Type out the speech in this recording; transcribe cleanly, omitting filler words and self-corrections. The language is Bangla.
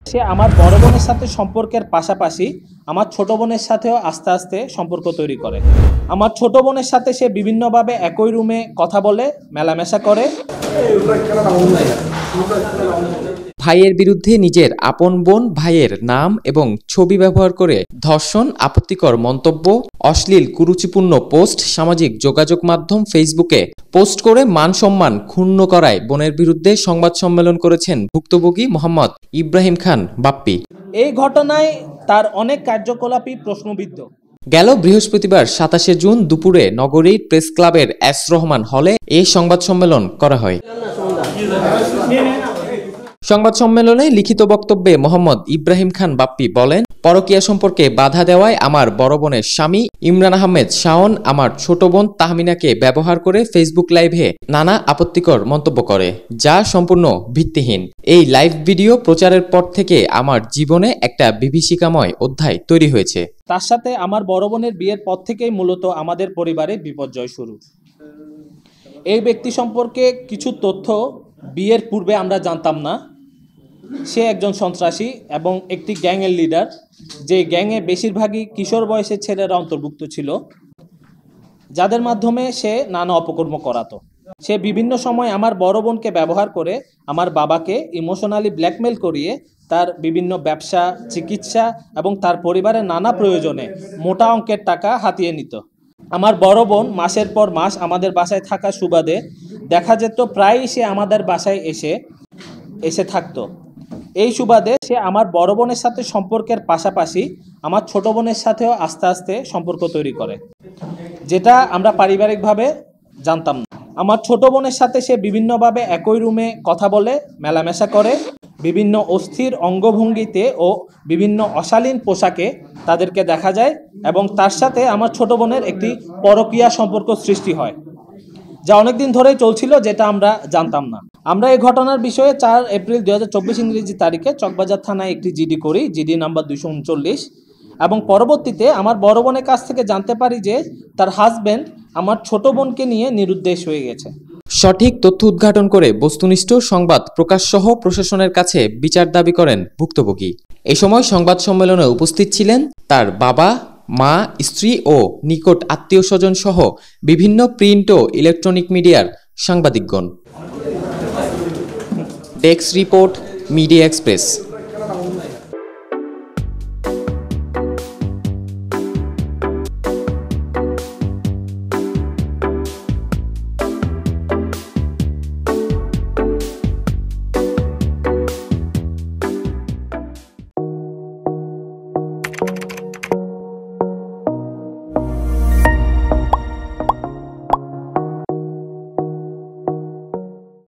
সে আমার বড় বোনের সাথে সম্পর্কের পাশাপাশি আমার ছোট বোনের সাথেও আস্তে আস্তে সম্পর্ক তৈরি করে। আমার ছোট বোনের সাথে সে বিভিন্নভাবে একই রুমে কথা বলে, মেলামেশা করে। ভাইয়ের বিরুদ্ধে নিজের আপন বোন ভাইয়ের নাম এবং ছবি ব্যবহার করে ধর্ষণ, আপত্তিকর মন্তব্য, অশ্লীল কুরুচিপূর্ণ পোস্ট সামাজিক যোগাযোগ মাধ্যম ফেসবুকে পোস্ট করে মান সম্মান ক্ষুণ্ণ করায় বোনের বিরুদ্ধে সংবাদ সম্মেলন করেছেন ভুক্তভোগী মোহাম্মদ ইব্রাহিম খান বাপ্পি। এই ঘটনায় তার অনেক কার্যকলাপই প্রশ্নবিদ্ধ। গেল বৃহস্পতিবার ২৭ জুন দুপুরে নগরীর প্রেস ক্লাবের এস রহমান হলে এই সংবাদ সম্মেলন করা হয়। সংবাদ সম্মেলনে লিখিত বক্তব্যে মোহাম্মদ ইব্রাহিম খান বাপ্পি বলেন, পরকীয়া সম্পর্কে বাধা দেওয়ায় আমার বড় বোনের স্বামী ইমরান আহমেদ শাওন আমার ছোট বোন তাহমিনাকে ব্যবহার করে ফেসবুক লাইভে নানা আপত্তিকর মন্তব্য করে, যা সম্পূর্ণ ভিত্তিহীন। এই লাইভ ভিডিও প্রচারের পর থেকে আমার জীবনে একটা বিভীষিকাময় অধ্যায় তৈরি হয়েছে। তার সাথে আমার বড় বোনের বিয়ের পর থেকেই মূলত আমাদের পরিবারে বিপর্যয় শুরু। এই ব্যক্তি সম্পর্কে কিছু তথ্য বিয়ের পূর্বে আমরা জানতাম না। সে একজন সন্ত্রাসী এবং একটি গ্যাংয়ের লিডার, যে গ্যাংয়ে বেশিরভাগই কিশোর বয়সের ছেলেরা অন্তর্ভুক্ত ছিল, যাদের মাধ্যমে সে নানা অপকর্ম করাতো। সে বিভিন্ন সময় আমার বড় বোনকে ব্যবহার করে আমার বাবাকে ইমোশনালি ব্ল্যাকমেল করিয়ে তার বিভিন্ন ব্যবসা, চিকিৎসা এবং তার পরিবারের নানা প্রয়োজনে মোটা অঙ্কের টাকা হাতিয়ে নিত। আমার বড় বোন মাসের পর মাস আমাদের বাসায় থাকা সুবাদে দেখা যেত প্রায়ই সে আমাদের বাসায় এসে থাকতো। এই সুবাদে সে আমার বড় বোনের সাথে সম্পর্কের পাশাপাশি আমার ছোট বোনের সাথেও আস্তে আস্তে সম্পর্ক তৈরি করে, যেটা আমরা পারিবারিকভাবে জানতাম না। আমার ছোট বোনের সাথে সে বিভিন্নভাবে একই রুমে কথা বলে, মেলামেশা করে, বিভিন্ন অস্থির অঙ্গভঙ্গিতে ও বিভিন্ন অশালীন পোশাকে তাদেরকে দেখা যায় এবং তার সাথে আমার ছোট বোনের একটি পরকীয়া সম্পর্ক সৃষ্টি হয়, যা অনেকদিন ধরেই চলছিল, যেটা আমরা জানতাম না। আমরা এই ঘটনার বিষয়ে ৪ এপ্রিল ২০২৪ ইংরেজি তারিখে চকবাজার থানায় একটি জিডি করি, জিডি নাম্বার ২৩৯, এবং পরবর্তীতে আমার বড় বোনের কাছ থেকে জানতে পারি যে তার হাজব্যান্ড আমার ছোট বোনকে নিয়ে নিরুদ্দেশ হয়ে গেছে। সঠিক তথ্য উদ্ঘাটন করে বস্তুনিষ্ঠ সংবাদ প্রকাশসহ প্রশাসনের কাছে বিচার দাবি করেন ভুক্তভোগী। এই সময় সংবাদ সম্মেলনে উপস্থিত ছিলেন তার বাবা, মা, স্ত্রী ও নিকট আত্মীয় স্বজন সহ বিভিন্ন প্রিন্ট ও ইলেকট্রনিক মিডিয়ার সাংবাদিকগণ। Desk report, media express.